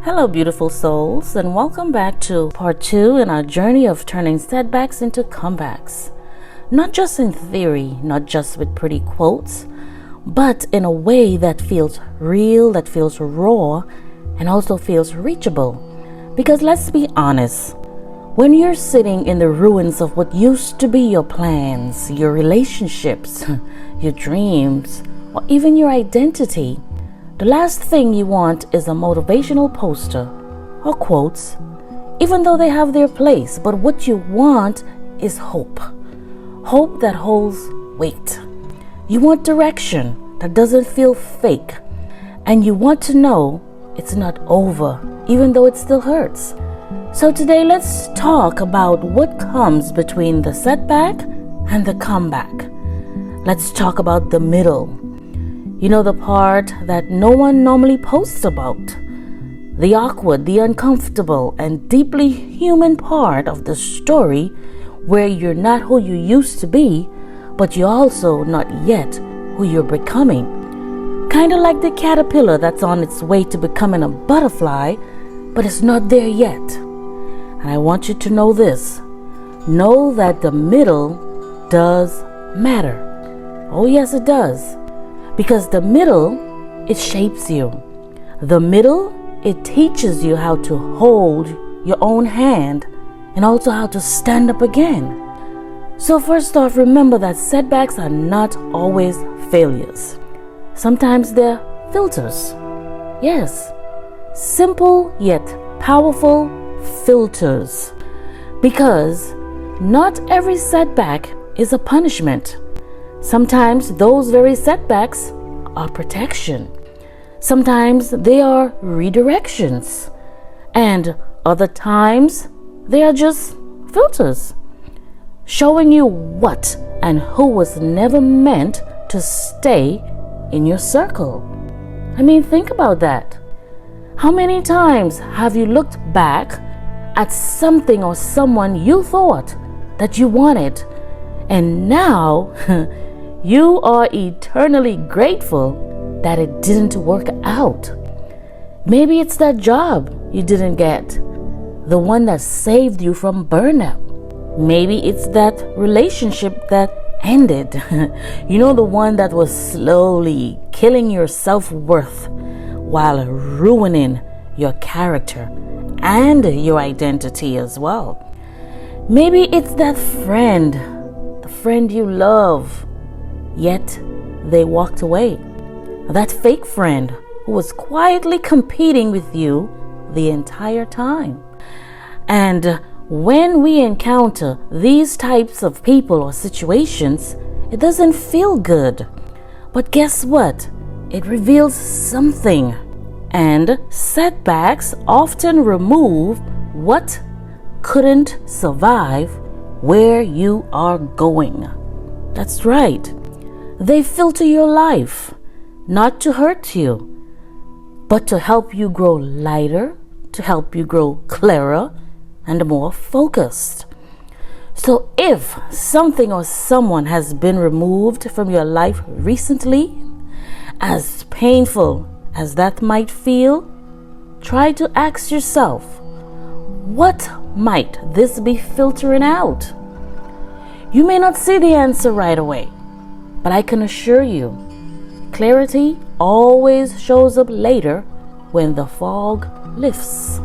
Hello, beautiful souls, and welcome back to part 2 in our journey of turning setbacks into comebacks. Not just in theory, not just with pretty quotes, but in a way that feels real, that feels raw, and also feels reachable. Because let's be honest, when you're sitting in the ruins of what used to be your plans, your relationships, your dreams, or even your identity, the last thing you want is a motivational poster or quotes, even though they have their place. But what you want is hope. Hope that holds weight. You want direction that doesn't feel fake. And you want to know it's not over, even though it still hurts. So today let's talk about what comes between the setback and the comeback. Let's talk about the middle. You know, the part that no one normally posts about. The awkward, the uncomfortable, and deeply human part of the story where you're not who you used to be, but you're also not yet who you're becoming. Kind of like the caterpillar that's on its way to becoming a butterfly, but it's not there yet. And I want you to know this. Know that the middle does matter. Oh yes, it does. Because the middle, it shapes you. The middle, it teaches you how to hold your own hand and also how to stand up again. So first off, remember that setbacks are not always failures. Sometimes they're filters. Yes, simple yet powerful filters. Because not every setback is a punishment. Sometimes those very setbacks are protection. Sometimes they are redirections. And other times they are just filters, showing you what and who was never meant to stay in your circle. I mean, think about that. How many times have you looked back at something or someone you thought that you wanted, and now you are eternally grateful that it didn't work out? Maybe it's that job you didn't get, the one that saved you from burnout. Maybe it's that relationship that ended. You know, the one that was slowly killing your self-worth while ruining your character and your identity as well. Maybe it's that friend, the friend you love, yet they walked away. That fake friend who was quietly competing with you the entire time. And when we encounter these types of people or situations, it doesn't feel good. But guess what? It reveals something. And setbacks often remove what couldn't survive where you are going. That's right. They filter your life, not to hurt you, but to help you grow lighter, to help you grow clearer and more focused. So if something or someone has been removed from your life recently, as painful as that might feel, try to ask yourself, what might this be filtering out? You may not see the answer right away, but I can assure you, clarity always shows up later when the fog lifts.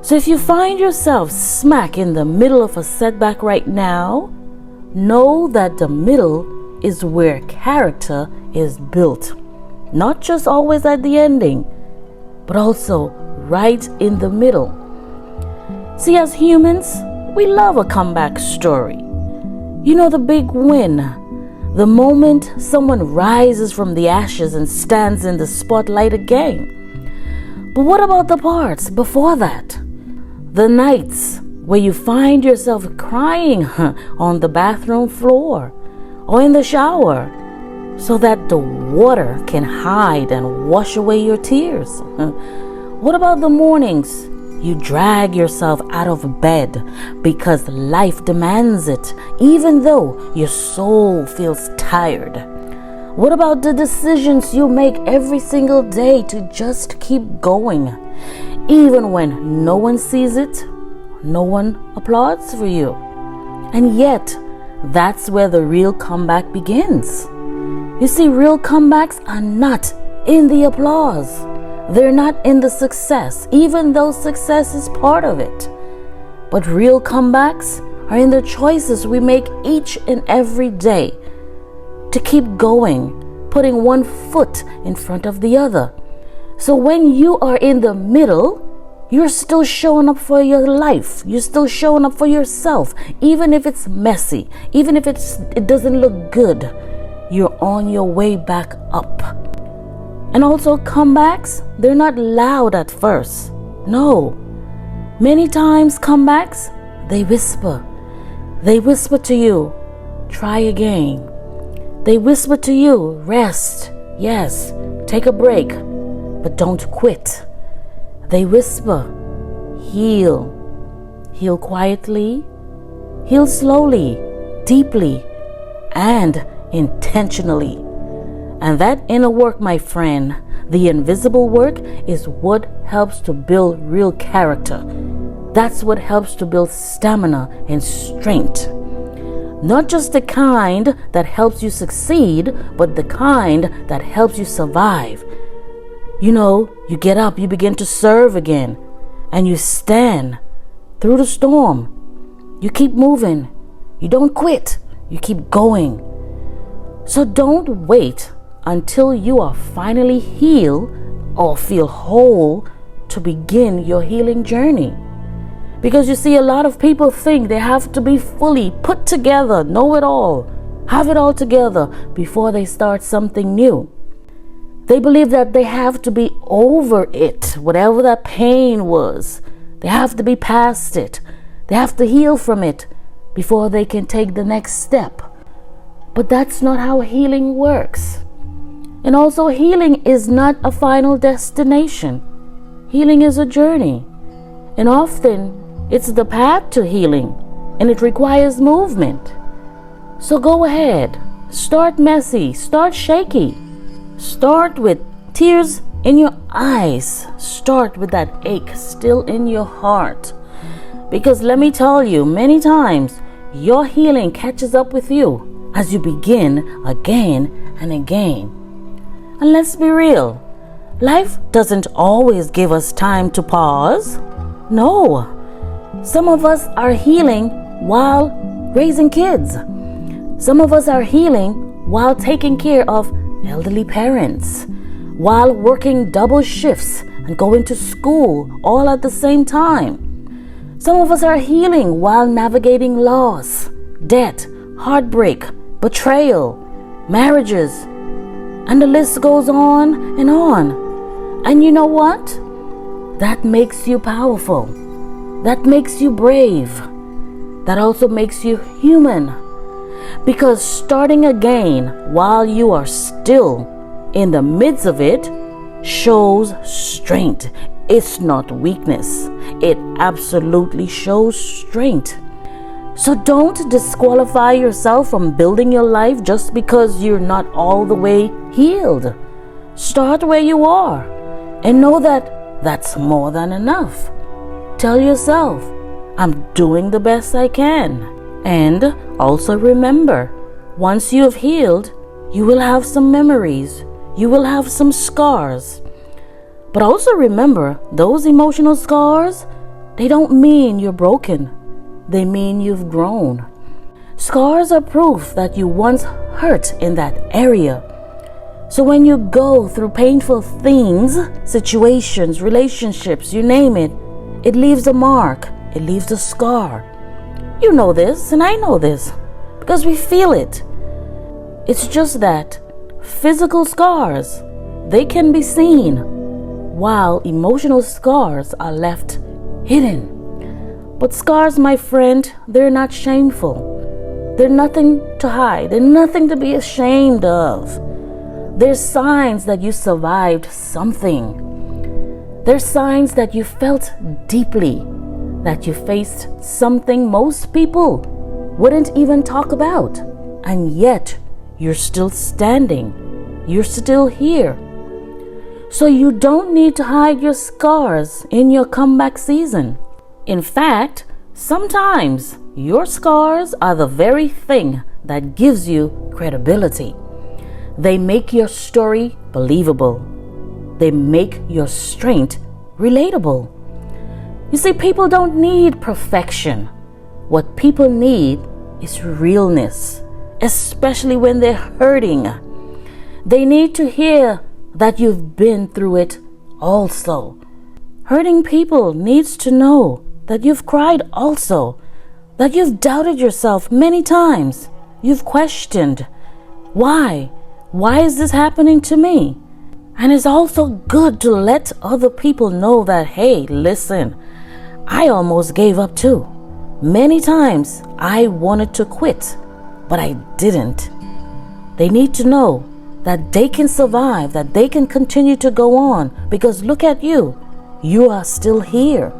So if you find yourself smack in the middle of a setback right now, know that the middle is where character is built. Not just always at the ending, but also right in the middle. See, as humans, we love a comeback story. You know, the big win. The moment someone rises from the ashes and stands in the spotlight again. But what about the parts before that? The nights where you find yourself crying on the bathroom floor or in the shower so that the water can hide and wash away your tears. What about the mornings you drag yourself out of bed because life demands it, even though your soul feels tired? What about the decisions you make every single day to just keep going, Even when no one sees it, no one applauds for you. And yet, that's where the real comeback begins. You see, real comebacks are not in the applause. They're not in the success, even though success is part of it. But real comebacks are in the choices we make each and every day to keep going, putting one foot in front of the other. So when you are in the middle, you're still showing up for your life. You're still showing up for yourself, even if it's messy, even if it doesn't look good. You're on your way back up. And also comebacks, they're not loud at first. No. Many times comebacks, they whisper. They whisper to you, try again. They whisper to you, rest. Yes, take a break, but don't quit. They whisper, heal. Heal quietly, heal slowly, deeply, and intentionally. And that inner work, my friend, the invisible work, is what helps to build real character. That's what helps to build stamina and strength. Not just the kind that helps you succeed, but the kind that helps you survive. You know, you get up, you begin to serve again, and you stand through the storm. You keep moving. You don't quit. You keep going. So don't wait until you are finally healed or feel whole to begin your healing journey. Because you see, a lot of people think they have to be fully put together, know it all, have it all together before they start something new. They believe that they have to be over it, whatever that pain was. They have to be past it. They have to heal from it before they can take the next step. But that's not how healing works. And also, healing is not a final destination. Healing is a journey. And often, it's the path to healing, and it requires movement. So go ahead. Start messy. Start shaky. Start with tears in your eyes. Start with that ache still in your heart. Because let me tell you, many times, your healing catches up with you as you begin again and again. And let's be real, life doesn't always give us time to pause. No. Some of us are healing while raising kids. Some of us are healing while taking care of elderly parents, while working double shifts and going to school all at the same time. Some of us are healing while navigating loss, debt, heartbreak, betrayal, marriages, and the list goes on and on. And you know what? That makes you powerful. That makes you brave. That also makes you human. Because starting again while you are still in the midst of it shows strength. It's not weakness. It absolutely shows strength. So don't disqualify yourself from building your life just because you're not all the way healed. Start where you are and know that that's more than enough. Tell yourself, I'm doing the best I can. And also remember, once you have healed, you will have some memories. You will have some scars. But also remember, those emotional scars, they don't mean you're broken. They mean you've grown. Scars are proof that you once hurt in that area. So when you go through painful things, situations, relationships, you name it, it leaves a mark. It leaves a scar. You know this, and I know this, because we feel it. It's just that physical scars, they can be seen, while emotional scars are left hidden. But scars, my friend, they're not shameful. They're nothing to hide. They're nothing to be ashamed of. They're signs that you survived something. They're signs that you felt deeply, that you faced something most people wouldn't even talk about. And yet, you're still standing. You're still here. So you don't need to hide your scars in your comeback season. In fact, sometimes your scars are the very thing that gives you credibility. They make your story believable. They make your strength relatable. You see, people don't need perfection. What people need is realness, especially when they're hurting. They need to hear that you've been through it also. Hurting people needs to know that you've cried also, that you've doubted yourself many times. You've questioned, why? Why is this happening to me? And it's also good to let other people know that, hey, listen, I almost gave up too. Many times I wanted to quit, but I didn't. They need to know that they can survive, that they can continue to go on, because look at you. You are still here.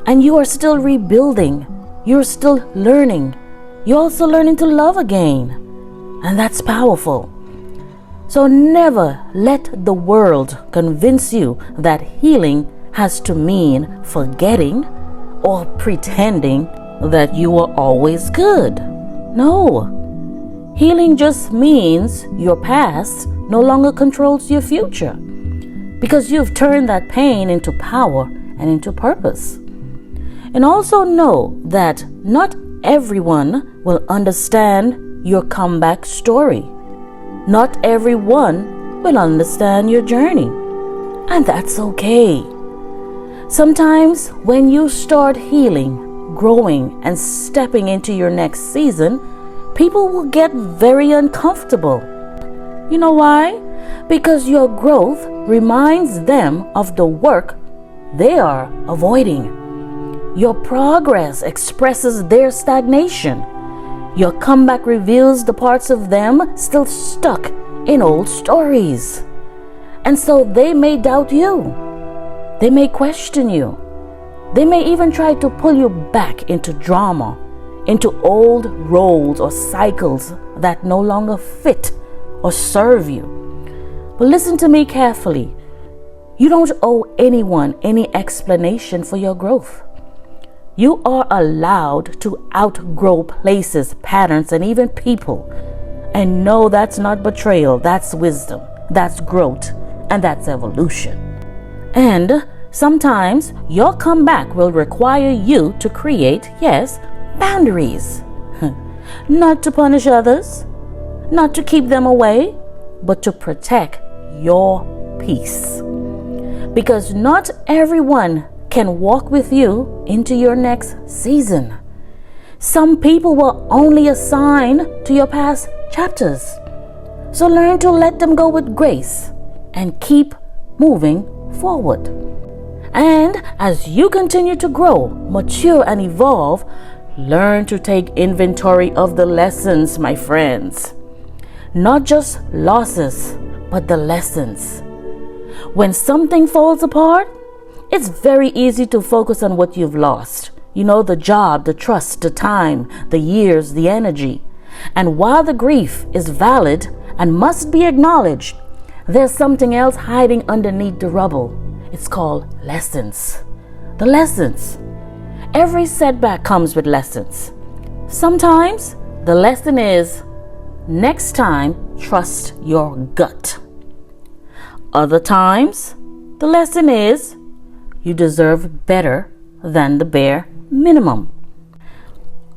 And you are still rebuilding. You're still learning. You're also learning to love again. And that's powerful. So never let the world convince you that healing has to mean forgetting or pretending that you are always good. No. Healing just means your past no longer controls your future, because you've turned that pain into power and into purpose. And also know that not everyone will understand your comeback story. Not everyone will understand your journey, and that's okay. Sometimes when you start healing, growing, and stepping into your next season, people will get very uncomfortable. You know why? Because your growth reminds them of the work they are avoiding. Your progress expresses their stagnation. Your comeback reveals the parts of them still stuck in old stories. And so they may doubt you. They may question you. They may even try to pull you back into drama, into old roles or cycles that no longer fit or serve you. But listen to me carefully. You don't owe anyone any explanation for your growth. You are allowed to outgrow places, patterns, and even people. And no, that's not betrayal. That's wisdom. That's growth. And that's evolution. And sometimes your comeback will require you to create, yes, boundaries. Not to punish others, not to keep them away, but to protect your peace. Because not everyone can walk with you into your next season. Some people were only assigned to your past chapters. So learn to let them go with grace and keep moving forward. And as you continue to grow, mature, and evolve, learn to take inventory of the lessons, my friends. Not just losses, but the lessons. When something falls apart, it's very easy to focus on what you've lost. You know, the job, the trust, the time, the years, the energy. And while the grief is valid and must be acknowledged, there's something else hiding underneath the rubble. It's called lessons. The lessons. Every setback comes with lessons. Sometimes the lesson is, next time, trust your gut. Other times, the lesson is, you deserve better than the bare minimum.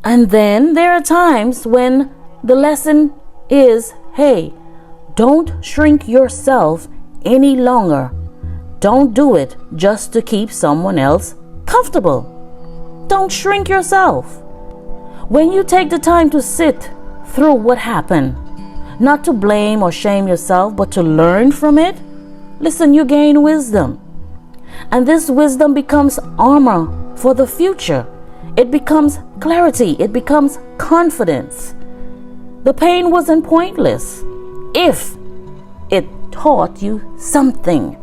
And then there are times when the lesson is, hey, don't shrink yourself any longer. Don't do it just to keep someone else comfortable. Don't shrink yourself. When you take the time to sit through what happened, not to blame or shame yourself, but to learn from it, listen, you gain wisdom. And this wisdom becomes armor for the future. It becomes clarity. It becomes confidence. The pain wasn't pointless if it taught you something.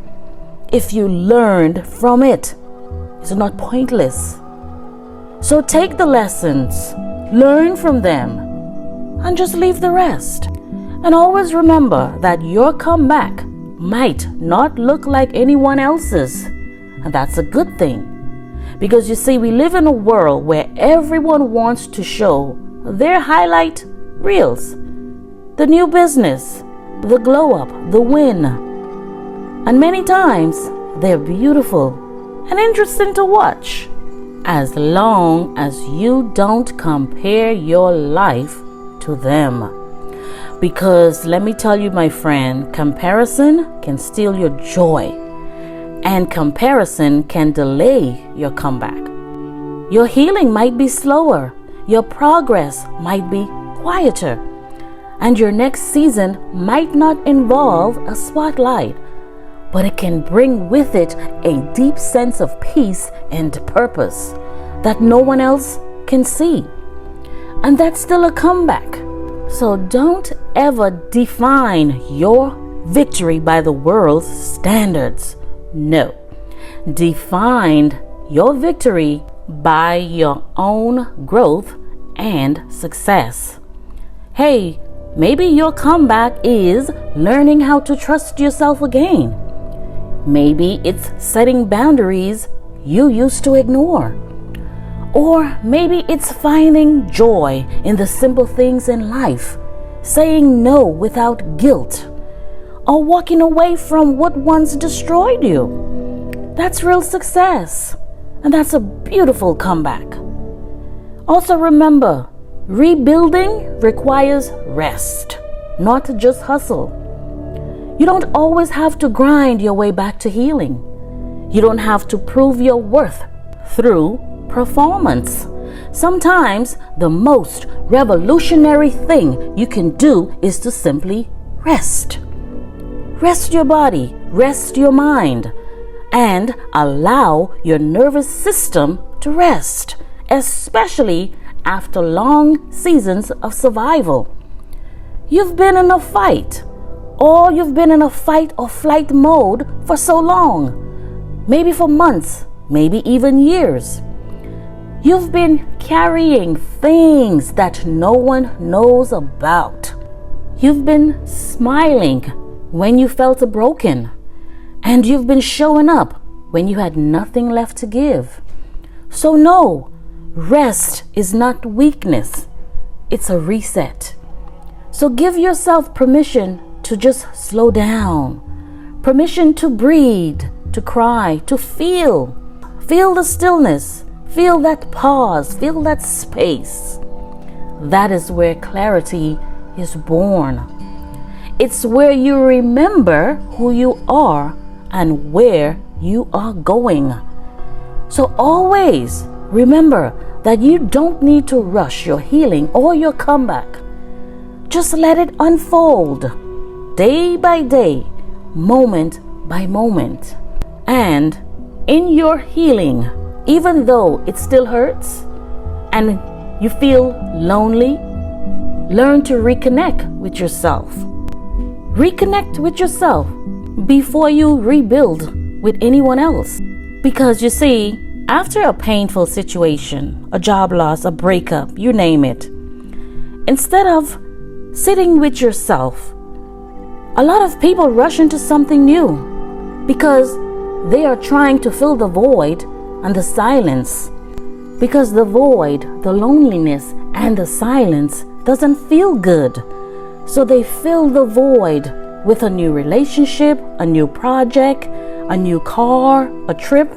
If you learned from it, it's not pointless. So take the lessons, learn from them, and just leave the rest. And always remember that your comeback might not look like anyone else's. And that's a good thing. Because you see, we live in a world where everyone wants to show their highlight reels, the new business, the glow up, the win. And many times they're beautiful and interesting to watch, as long as you don't compare your life to them. Because let me tell you, my friend, comparison can steal your joy, and comparison can delay your comeback. Your healing might be slower, your progress might be quieter, and your next season might not involve a spotlight, but it can bring with it a deep sense of peace and purpose that no one else can see. And that's still a comeback. So don't ever define your victory by the world's standards. No. Define your victory by your own growth and success. Hey, maybe your comeback is learning how to trust yourself again. Maybe it's setting boundaries you used to ignore. Or maybe it's finding joy in the simple things in life, saying no without guilt, or walking away from what once destroyed you. That's real success, and that's a beautiful comeback. Also remember, rebuilding requires rest, not just hustle. You don't always have to grind your way back to healing. You don't have to prove your worth through performance. Sometimes the most revolutionary thing you can do is to simply rest. Rest your body, rest your mind, and allow your nervous system to rest, especially after long seasons of survival. You've been in a fight, or you've been in a fight or flight mode for so long, maybe for months, maybe even years. You've been carrying things that no one knows about. You've been smiling when you felt broken, and you've been showing up when you had nothing left to give. So no, rest is not weakness, it's a reset. So give yourself permission to just slow down, permission to breathe, to cry, to feel the stillness. Feel that pause, feel that space. That is where clarity is born. It's where you remember who you are and where you are going. So always remember that you don't need to rush your healing or your comeback. Just let it unfold day by day, moment by moment. And in your healing, even though it still hurts and you feel lonely, learn to reconnect with yourself. Reconnect with yourself before you rebuild with anyone else. Because you see, after a painful situation, a job loss, a breakup, you name it, instead of sitting with yourself, a lot of people rush into something new because they are trying to fill the void and the silence, because the void, the loneliness, and the silence doesn't feel good. So they fill the void with a new relationship, a new project, a new car, a trip,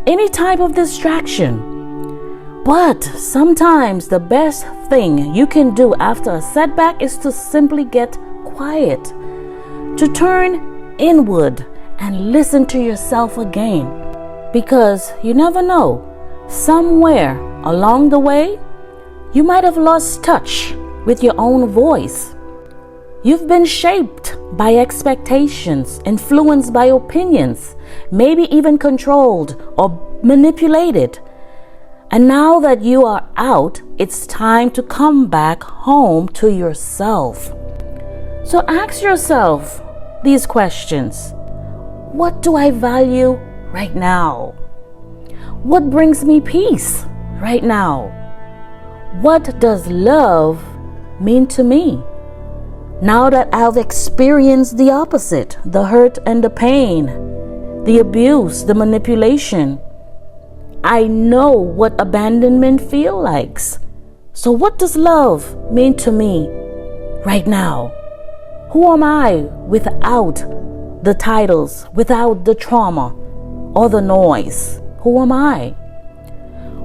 any type of distraction. But sometimes the best thing you can do after a setback is to simply get quiet, to turn inward and listen to yourself again. Because you never know, somewhere along the way, you might have lost touch with your own voice. You've been shaped by expectations, influenced by opinions, maybe even controlled or manipulated. And now that you are out, it's time to come back home to yourself. So ask yourself these questions. What do I value right now? What brings me peace right now? What does love mean to me? Now that I've experienced the opposite, the hurt and the pain, the abuse, the manipulation, I know what abandonment feels like. So what does love mean to me right now? Who am I without the titles, without the trauma or the noise? Who am I?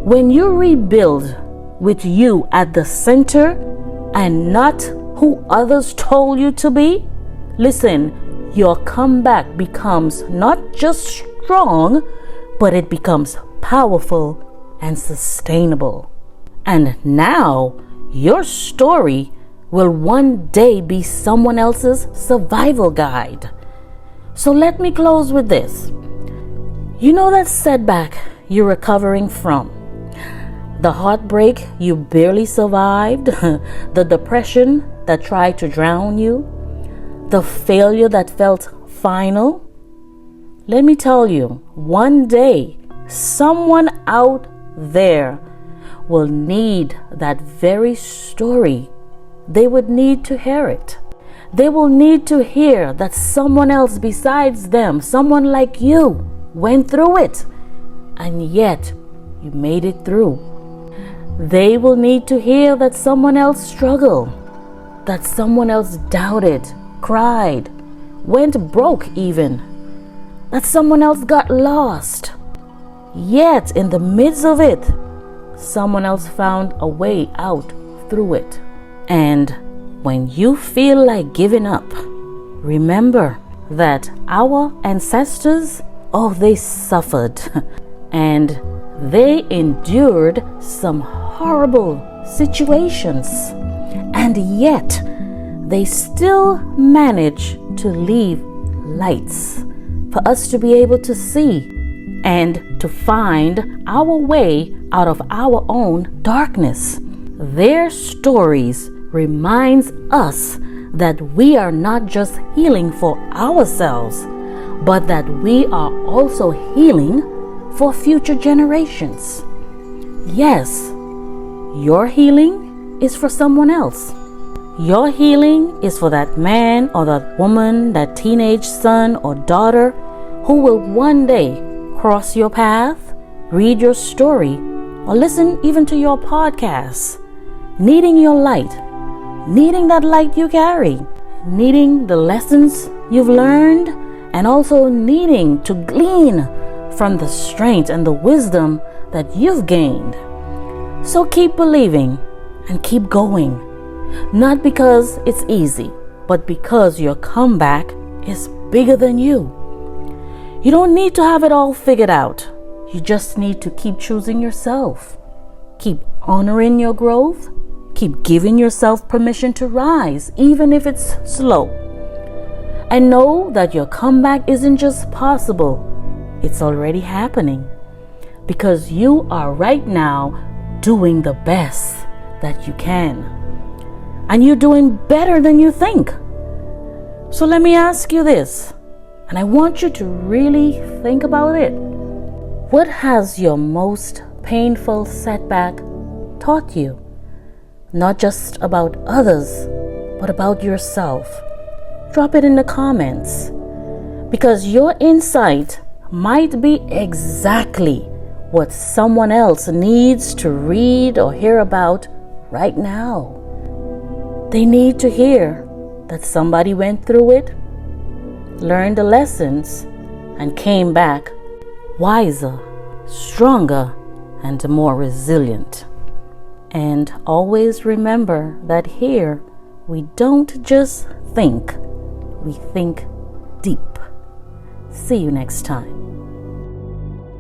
When you rebuild with you at the center and not who others told you to be, listen, your comeback becomes not just strong, but it becomes powerful and sustainable. And now your story will one day be someone else's survival guide. So let me close with this. You know that setback you're recovering from, the heartbreak you barely survived, the depression that tried to drown you, the failure that felt final? Let me tell you, one day, someone out there will need that very story. They would need to hear it. They will need to hear that someone else besides them, someone like you, went through it, and yet you made it through. They will need to hear that someone else struggled, that someone else doubted, cried, went broke even, that someone else got lost. Yet in the midst of it, someone else found a way out through it. And when you feel like giving up, remember that our ancestors, they suffered and they endured some horrible situations, and yet they still managed to leave lights for us to be able to see and to find our way out of our own darkness. Their stories reminds us that we are not just healing for ourselves, but that we are also healing for future generations. Yes, your healing is for someone else. Your healing is for that man or that woman, that teenage son or daughter who will one day cross your path, read your story, or listen even to your podcast, needing your light, needing that light you carry, needing the lessons you've learned, and also needing to glean from the strength and the wisdom that you've gained. So keep believing and keep going, not because it's easy, but because your comeback is bigger than you. You don't need to have it all figured out. You just need to keep choosing yourself. Keep honoring your growth. Keep giving yourself permission to rise, even if it's slow. And know that your comeback isn't just possible, it's already happening. Because you are right now doing the best that you can. And you're doing better than you think. So let me ask you this, and I want you to really think about it. What has your most painful setback taught you? Not just about others, but about yourself. Drop it in the comments, because your insight might be exactly what someone else needs to read or hear about right now. They need to hear that somebody went through it, learned the lessons, and came back wiser, stronger, and more resilient. And always remember that here we don't just think, we think deep. See you next time.